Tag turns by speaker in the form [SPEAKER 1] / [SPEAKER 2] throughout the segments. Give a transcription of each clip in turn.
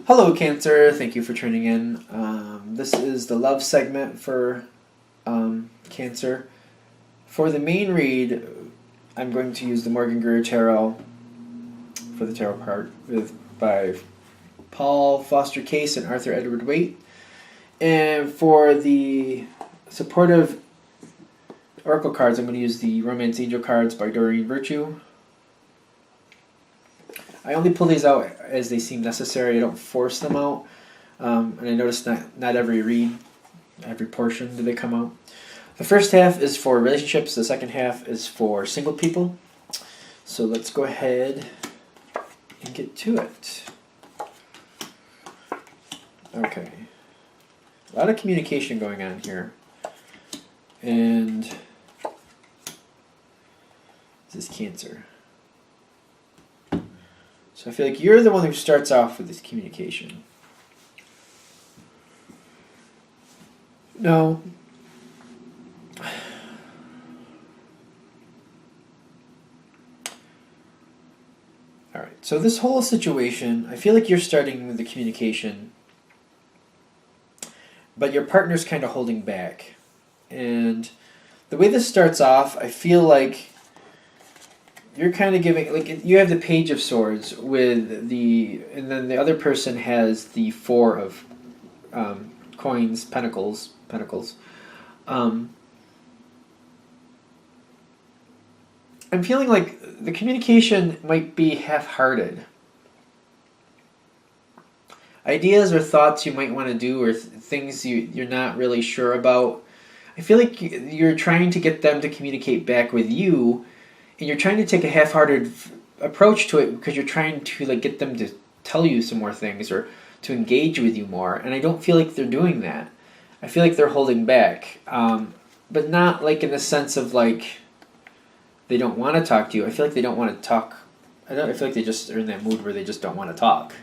[SPEAKER 1] Hello, Cancer. Thank you for tuning in. This is the love segment for Cancer. For the main read, I'm going to use the Morgan Greer Tarot for the tarot part by Paul Foster Case and Arthur Edward Waite. And for the supportive oracle cards, I'm going to use the Romance Angel cards by Doreen Virtue. I only pull these out as they seem necessary. I don't force them out. And I notice not every read, every portion do they come out. The first half is for relationships. The second half is for single people. So let's go ahead and get to it. Okay. A lot of communication going on here. And this is Cancer. So I feel like you're the one who starts off with this communication. No. Alright, so this whole situation, I feel like you're starting with the communication, but your partner's kind of holding back. And the way this starts off, I feel like you're kind of giving, like, you have the Page of Swords with the, and then the other person has the Four of coins, pentacles. I'm feeling like the communication might be half-hearted. Ideas or thoughts you might want to do, or things you're not really sure about. I feel like you're trying to get them to communicate back with you, and you're trying to take a half-hearted approach to it because you're trying to get them to tell you some more things or to engage with you more. And I don't feel like they're doing that. I feel like they're holding back, but not in the sense of they don't want to talk to you. I feel like they don't want to talk. I feel like they just are in that mood where they just don't want to talk.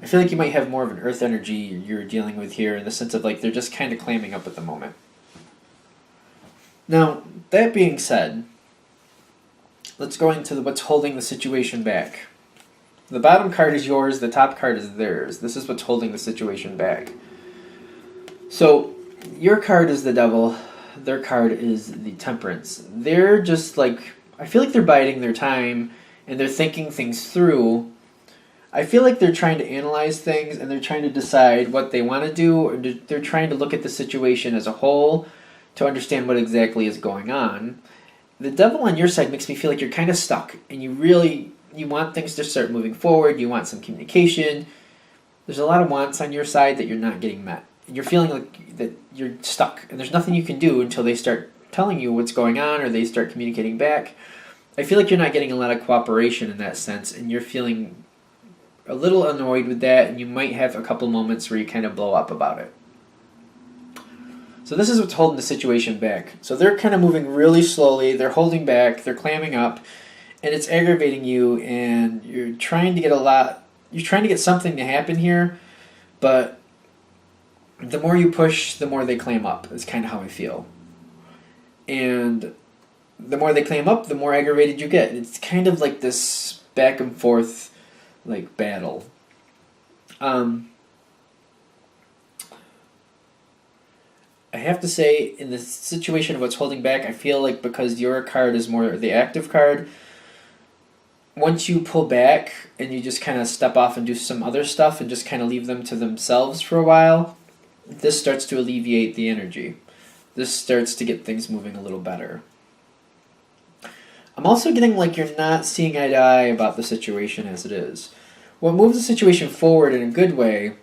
[SPEAKER 1] I feel like you might have more of an earth energy you're dealing with here, in the sense of they're just kind of clamming up at the moment. Now, that being said, let's go into what's holding the situation back. The bottom card is yours, the top card is theirs. This is what's holding the situation back. So, your card is the Devil, their card is the Temperance. They're just I feel like they're biding their time, and they're thinking things through. I feel like they're trying to analyze things, and they're trying to decide what they want to do, or they're trying to look at the situation as a whole to understand what exactly is going on. The Devil on your side makes me feel like you're kind of stuck, and you want things to start moving forward, you want some communication. There's a lot of wants on your side that you're not getting met. You're feeling like that you're stuck, and there's nothing you can do until they start telling you what's going on, or they start communicating back. I feel like you're not getting a lot of cooperation in that sense, and you're feeling a little annoyed with that, and you might have a couple moments where you kind of blow up about it. So this is what's holding the situation back. So they're kind of moving really slowly, they're holding back, they're clamming up, and it's aggravating you, and you're trying to get something to happen here, but the more you push, the more they clam up, is kind of how I feel. And the more they clam up, the more aggravated you get. It's kind of like this back and forth battle. I have to say, in the situation of what's holding back, I feel like because your card is more the active card, once you pull back and you just kind of step off and do some other stuff and just kind of leave them to themselves for a while, this starts to alleviate the energy. This starts to get things moving a little better. I'm also getting you're not seeing eye to eye about the situation as it is. What moves the situation forward in a good way,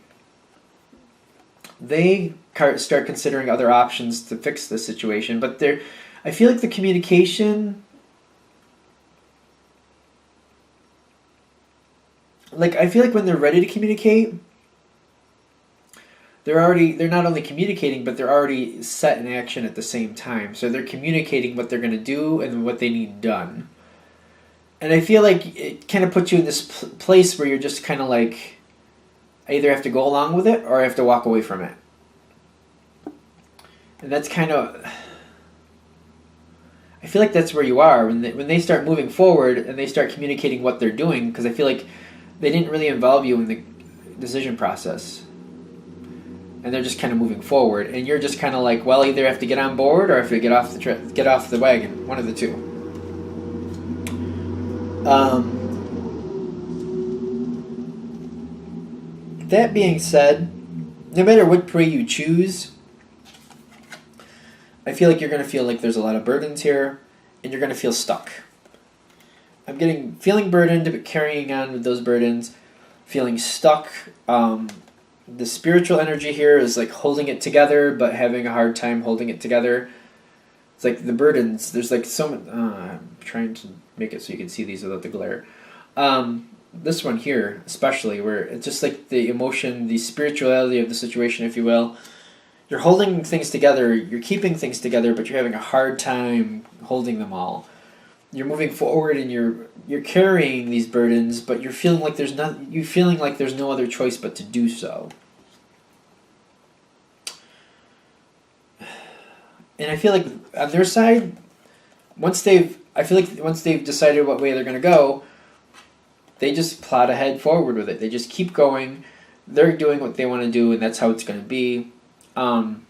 [SPEAKER 1] they start considering other options to fix the situation, but I feel like the communication, I feel like when they're ready to communicate, they're not only communicating, but they're already set in action at the same time. So they're communicating what they're going to do and what they need done. And I feel like it kind of puts you in this place where you're just kind of I either have to go along with it or I have to walk away from it. And that's kind of, I feel like that's where you are when they start moving forward and they start communicating what they're doing, because I feel like they didn't really involve you in decision process. And they're just kind of moving forward, and you're just kind of like, well, either I have to get on board or I have to get off the wagon, one of the two. That being said, no matter what way you choose, I feel like you're going to feel like there's a lot of burdens here, and you're going to feel stuck. I'm feeling burdened, but carrying on with those burdens, feeling stuck. The spiritual energy here is like holding it together, but having a hard time holding it together. It's like the burdens. There's like so much. I'm trying to make it so you can see these without the glare. This one here, especially, where it's just like the emotion, the spirituality of the situation, if you will. You're holding things together. You're keeping things together, but you're having a hard time holding them all. You're moving forward, and you're carrying these burdens, but you're feeling like there's no other choice but to do so. And I feel like on their side, once they've decided what way they're going to go, they just plot ahead forward with it. They just keep going. They're doing what they want to do, and that's how it's going to be. And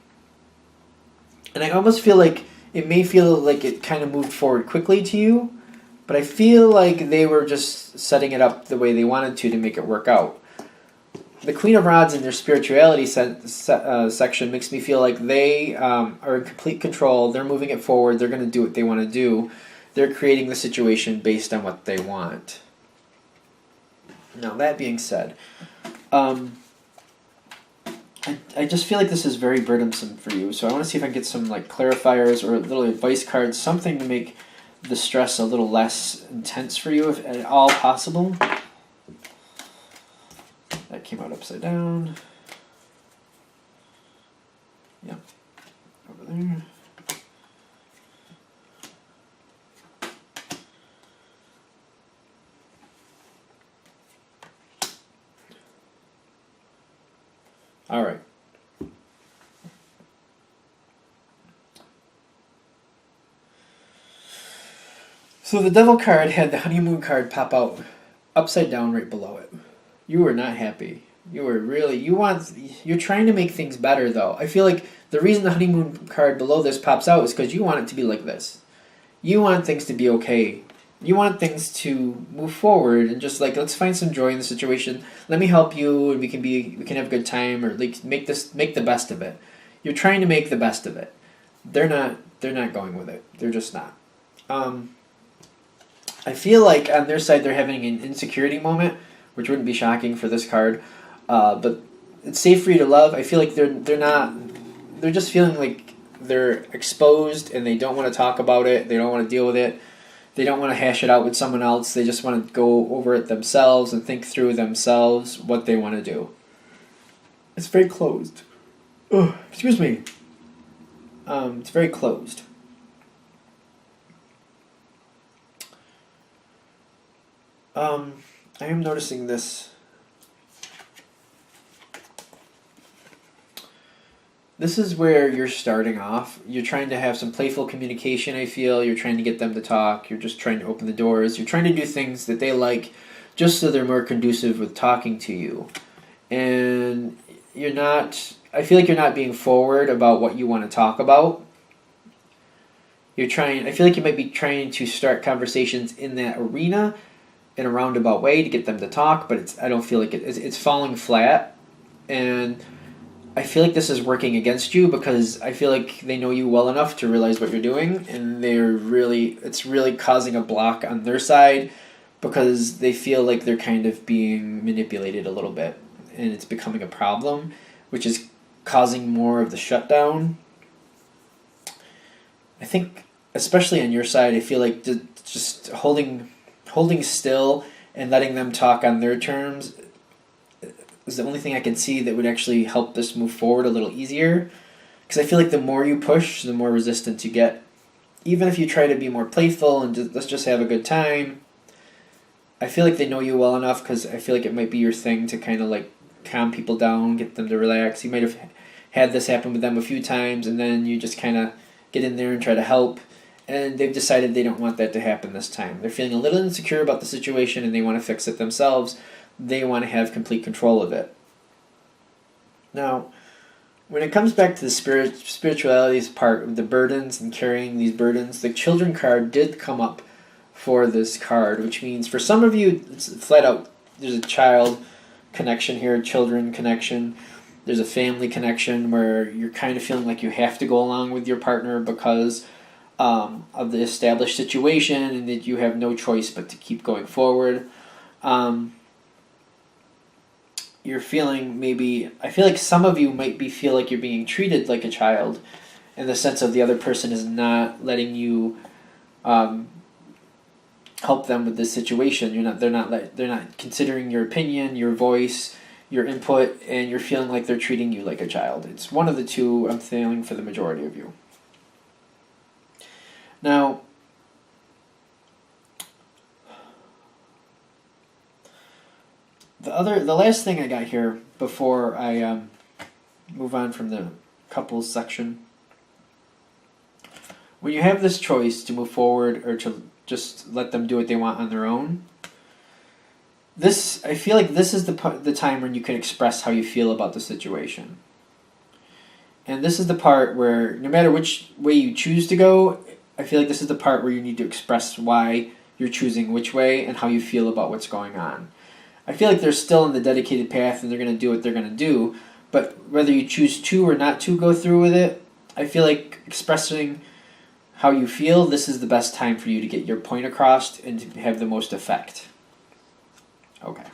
[SPEAKER 1] I almost feel like it may feel like it kind of moved forward quickly to you, but I feel like they were just setting it up the way they wanted to make it work out. The Queen of Rods in their spirituality section makes me feel like they are in complete control. They're moving it forward. They're going to do what they want to do. They're creating the situation based on what they want. Now, that being said, I just feel like this is very burdensome for you. So I want to see if I can get some like clarifiers or little advice cards, something to make the stress a little less intense for you, if at all possible. That came out upside down. Yep. Over there. All right. So the Devil card had the Honeymoon card pop out upside down right below it. You were not happy. You're trying to make things better though. I feel like the reason the Honeymoon card below this pops out is because you want it to be like this. You want things to be okay. You want things to move forward and just like, let's find some joy in the situation. Let me help you, and we can have a good time, or like make the best of it. You're trying to make the best of it. They're not going with it. They're just not. I feel like on their side they're having an insecurity moment, which wouldn't be shocking for this card. But it's safe for you to love. I feel like they're just feeling like they're exposed and they don't want to talk about it. They don't want to deal with it. They don't want to hash it out with someone else. They just want to go over it themselves and think through themselves what they want to do. It's very closed. Ugh, excuse me. It's very closed. I am noticing this. This is where you're starting off. You're trying to have some playful communication, I feel. You're trying to get them to talk. You're just trying to open the doors. You're trying to do things that they like just so they're more conducive with talking to you. And I feel like you're not being forward about what you want to talk about. I feel like you might be trying to start conversations in that arena in a roundabout way to get them to talk, but I don't feel like it's falling flat. And I feel like this is working against you because I feel like they know you well enough to realize what you're doing, and it's really causing a block on their side because they feel like they're kind of being manipulated a little bit, and it's becoming a problem, which is causing more of the shutdown. I think, especially on your side, I feel like just holding still and letting them talk on their terms is the only thing I can see that would actually help this move forward a little easier. Because I feel like the more you push, the more resistance you get. Even if you try to be more playful and let's just have a good time, I feel like they know you well enough, because I feel like it might be your thing to kind of like calm people down, get them to relax. You might have had this happen with them a few times, and then you just kind of get in there and try to help. And they've decided they don't want that to happen this time. They're feeling a little insecure about the situation and they want to fix it themselves. they want to have complete control of it. Now, when it comes back to the spirituality part of the burdens and carrying these burdens, the children card did come up for this card, which means for some of you, it's flat out, there's a child connection here, children connection. There's a family connection where you're kind of feeling like you have to go along with your partner because of the established situation and that you have no choice but to keep going forward. You're feeling maybe, I feel like some of you might feel like you're being treated like a child in the sense of the other person is not letting you help them with this situation. They're not considering your opinion, your voice, your input, and you're feeling like they're treating you like a child. It's one of the two I'm feeling for the majority of you. Now, the last thing I got here before I move on from the couples section, when you have this choice to move forward or to just let them do what they want on their own, I feel like this is the time when you can express how you feel about the situation. And this is the part where no matter which way you choose to go, I feel like this is the part where you need to express why you're choosing which way and how you feel about what's going on. I feel like they're still in the dedicated path and they're going to do what they're going to do, but whether you choose to or not to go through with it, I feel like expressing how you feel, this is the best time for you to get your point across and to have the most effect. Okay.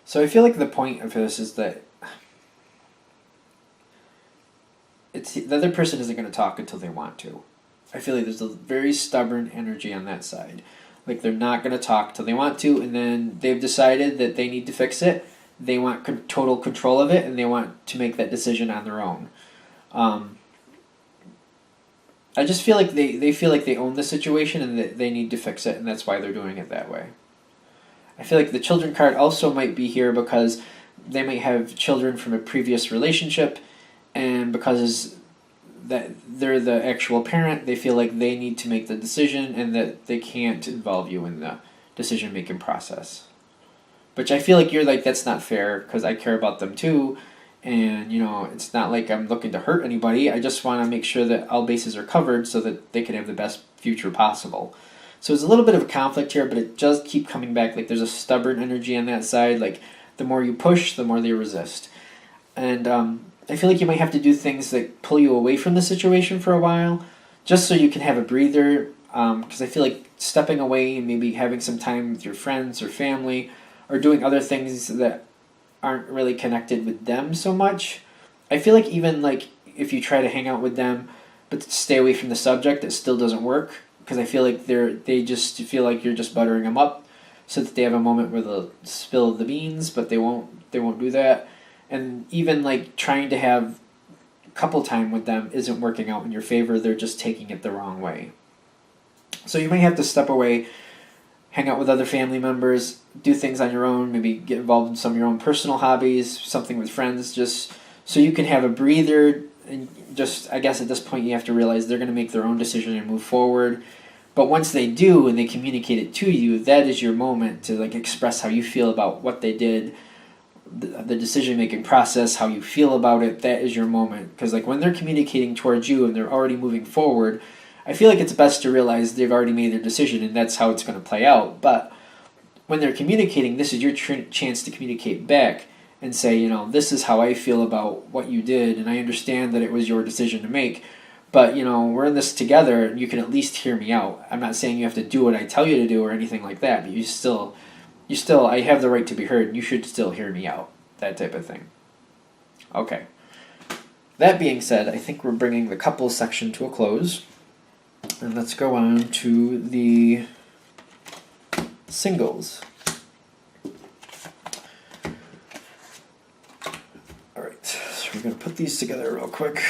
[SPEAKER 1] So I feel like the point of this is that the other person isn't going to talk until they want to. I feel like there's a very stubborn energy on that side. Like they're not going to talk till they want to, and then they've decided that they need to fix it. They want total control of it, and they want to make that decision on their own. I just feel like they feel like they own the situation and that they need to fix it, and that's why they're doing it that way. I feel like the children card also might be here because they might have children from a previous relationship, and because that they're the actual parent, they feel like they need to make the decision and that they can't involve you in the decision-making process. Which I feel like you're like, that's not fair because I care about them too, and it's not like I'm looking to hurt anybody. I just want to make sure that all bases are covered so that they can have the best future possible. So there's a little bit of a conflict here, but it does keep coming back. Like there's a stubborn energy on that side. Like the more you push, the more they resist. And I feel like you might have to do things that pull you away from the situation for a while, just so you can have a breather. Because I feel like stepping away and maybe having some time with your friends or family, or doing other things that aren't really connected with them so much. I feel like even like if you try to hang out with them, but stay away from the subject, it still doesn't work. Because I feel like they just feel like you're just buttering them up, so that they have a moment where they'll spill the beans, but they won't do that. And even like trying to have couple time with them isn't working out in your favor. They're just taking it the wrong way. So you may have to step away, hang out with other family members, do things on your own, maybe get involved in some of your own personal hobbies, something with friends, just so you can have a breather. And just, I guess at this point you have to realize they're going to make their own decision and move forward. But once they do and they communicate it to you, that is your moment to like express how you feel about what they did, the decision-making process, how you feel about it. That is your moment. Because like when they're communicating towards you and they're already moving forward, I feel like it's best to realize they've already made their decision and that's how it's going to play out. But when they're communicating, this is your chance to communicate back and say, this is how I feel about what you did, and I understand that it was your decision to make, but, we're in this together, and you can at least hear me out. I'm not saying you have to do what I tell you to do or anything like that, but you still, I have the right to be heard, and you should still hear me out, that type of thing. Okay. That being said, I think we're bringing the couples section to a close, and let's go on to the singles. Alright, so we're going to put these together real quick.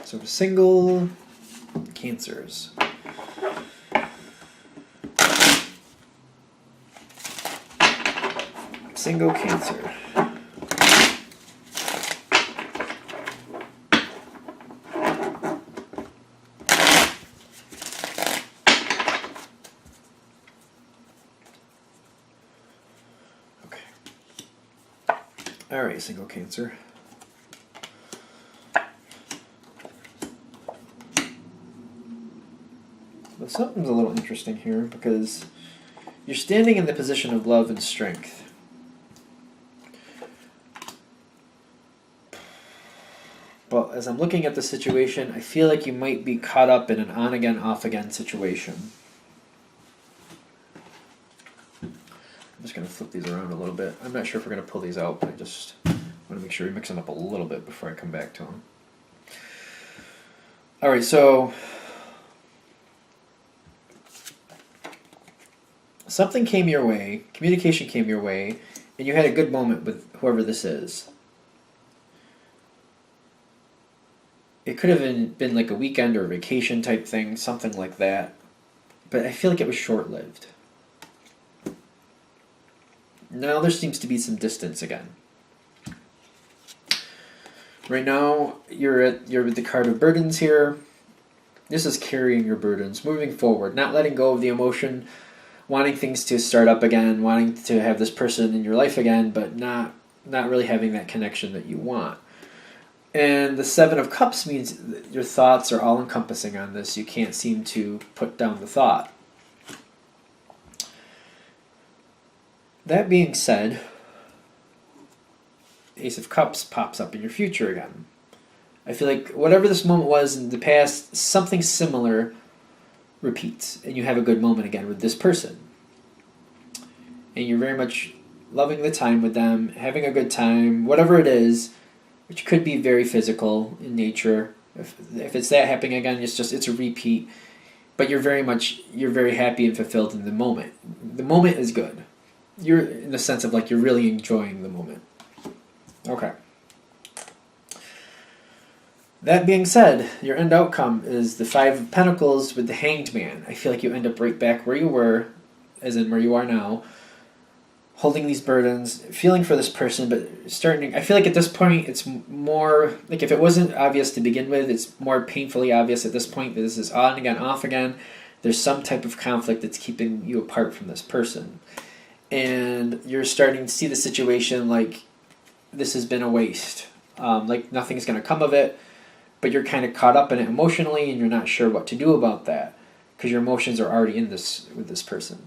[SPEAKER 1] So single cancers. Single cancer. Alright, single Cancer. But something's a little interesting here because you're standing in the position of love and strength. But as I'm looking at the situation, I feel like you might be caught up in an on-again, off-again situation. I'm just going to flip these around a little bit. I'm not sure if we're going to pull these out, but I just want to make sure we mix them up a little bit before I come back to them. Alright, so something came your way, communication came your way, and you had a good moment with whoever this is. It could have been like a weekend or a vacation type thing, something like that. But I feel like it was short-lived. Now there seems to be some distance again. Right now, you're with the card of burdens here. This is carrying your burdens, moving forward, not letting go of the emotion, wanting things to start up again, wanting to have this person in your life again, but not really having that connection that you want. And the Seven of Cups means that your thoughts are all-encompassing on this. You can't seem to put down the thought. That being said, Ace of Cups pops up in your future again. I feel like whatever this moment was in the past, something similar repeats, and you have a good moment again with this person. And you're very much loving the time with them, having a good time, whatever it is, which could be very physical in nature. If it's that happening again, it's a repeat. But you're very happy and fulfilled in the moment. The moment is good. You're in the sense of like you're really enjoying the moment. Okay. That being said, your end outcome is the Five of Pentacles with the Hanged Man. I feel like you end up right back where you were, as in where you are now, holding these burdens, feeling for this person, but I feel like at this point it's more, like if it wasn't obvious to begin with, it's more painfully obvious at this point that this is on again, off again. There's some type of conflict that's keeping you apart from this person. And you're starting to see the situation like this has been a waste. Like nothing's going to come of it, but you're kind of caught up in it emotionally and you're not sure what to do about that because your emotions are already in this with this person.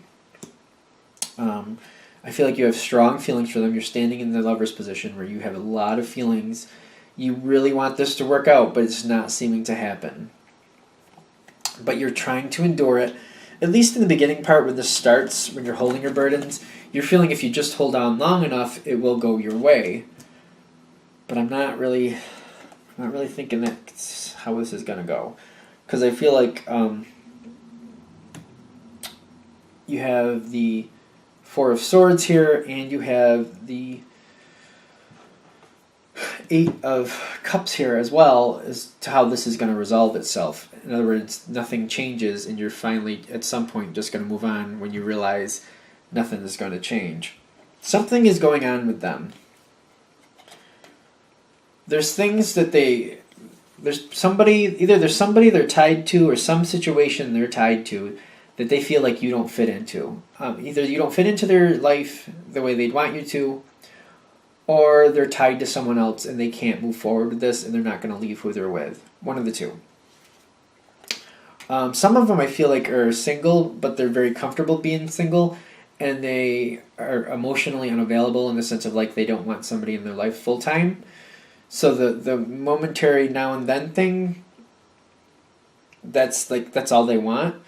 [SPEAKER 1] I feel like you have strong feelings for them. You're standing in the lover's position where you have a lot of feelings. You really want this to work out, but it's not seeming to happen. But you're trying to endure it. At least in the beginning part when this starts, when you're holding your burdens, you're feeling if you just hold on long enough, it will go your way. But I'm not really thinking that's how this is going to go. Because I feel like you have the Four of Swords here, and you have the Eight of Cups here as well as to how this is going to resolve itself. In other words, nothing changes, and you're finally, at some point, just going to move on when you realize nothing is going to change. Something is going on with them. There's things that there's somebody they're tied to or some situation they're tied to that they feel like you don't fit into. Either you don't fit into their life the way they'd want you to, or they're tied to someone else and they can't move forward with this and they're not going to leave who they're with. One of the two. Some of them I feel like are single, but they're very comfortable being single, and they are emotionally unavailable in the sense of like they don't want somebody in their life full time. So the momentary now and then thing, that's all they want.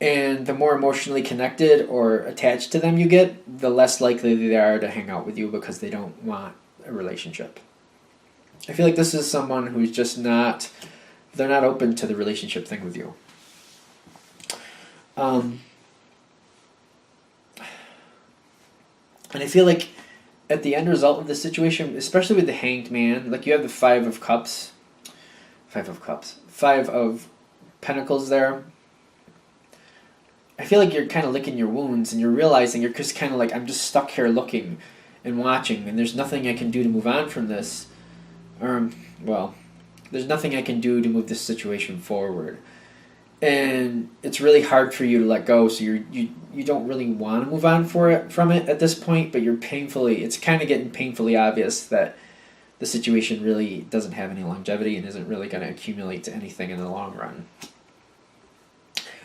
[SPEAKER 1] And the more emotionally connected or attached to them you get, the less likely they are to hang out with you because they don't want a relationship. I feel like this is someone who's just they're not open to the relationship thing with you. And I feel like at the end result of this situation, especially with the Hanged Man, like you have the Five of Pentacles there. I feel like you're kind of licking your wounds and you're realizing you're just kind of like, I'm just stuck here looking and watching and there's nothing I can do to move on from this. There's nothing I can do to move this situation forward. and it's really hard for you to let go. So you don't really want to move on from it at this point, but it's kind of getting painfully obvious that the situation really doesn't have any longevity and isn't really going to accumulate to anything in the long run.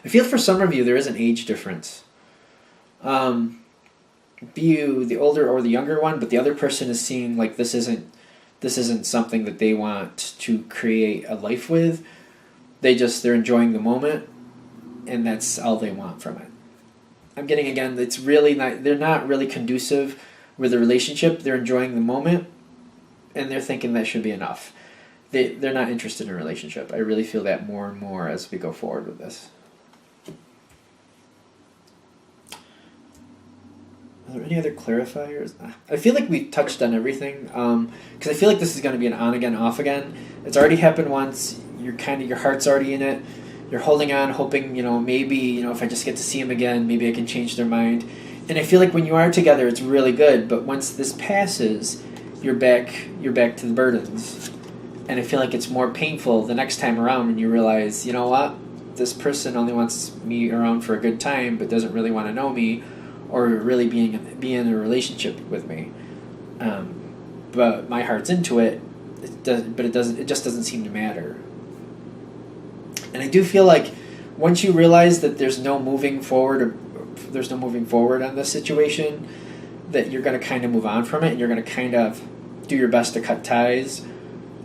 [SPEAKER 1] I feel for some of you there is an age difference. Be you the older or the younger one, but the other person is seeing like this isn't something that they want to create a life with. They're enjoying the moment, and that's all they want from it. I'm getting, again, it's really not, they're not really conducive with the relationship. They're enjoying the moment, and they're thinking that should be enough. They're not interested in a relationship. I really feel that more and more as we go forward with this. Are there any other clarifiers? I feel like we touched on everything, because I feel like this is going to be an on again, off again. It's already happened once. Your heart's already in it. You're holding on, hoping, maybe, if I just get to see them again, maybe I can change their mind. And I feel like when you are together, it's really good. But once this passes, you're back to the burdens. And I feel like it's more painful the next time around when you realize, you know what? This person only wants me around for a good time, but doesn't really want to know me, or really be in a relationship with me. But my heart's into it. It just doesn't seem to matter. And I do feel like once you realize that there's no moving forward on this situation, that you're going to kind of move on from it, and you're going to kind of do your best to cut ties.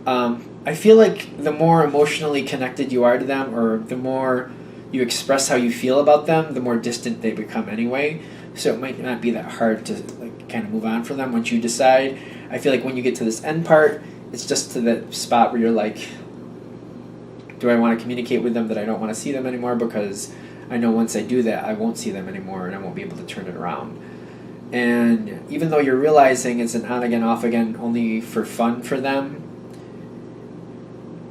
[SPEAKER 1] I feel like the more emotionally connected you are to them, or the more you express how you feel about them, the more distant they become anyway. So it might not be that hard to kind of move on from them once you decide. I feel like when you get to this end part, it's just to the spot where you're like, do I want to communicate with them that I don't want to see them anymore? Because I know once I do that, I won't see them anymore and I won't be able to turn it around. And even though you're realizing it's an on again, off again, only for fun for them,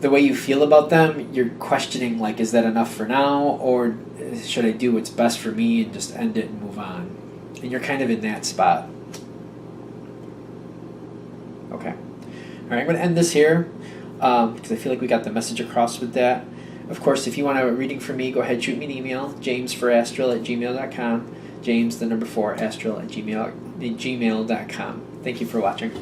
[SPEAKER 1] the way you feel about them, you're questioning, like, is that enough for now? Or should I do what's best for me and just end it and move on? And you're kind of in that spot. Okay. All right, I'm going to end this here because I feel like we got the message across with that. Of course, if you want a reading from me, go ahead, shoot me an email, james4astral@gmail.com. James, the number 4, astral@gmail.com. Thank you for watching.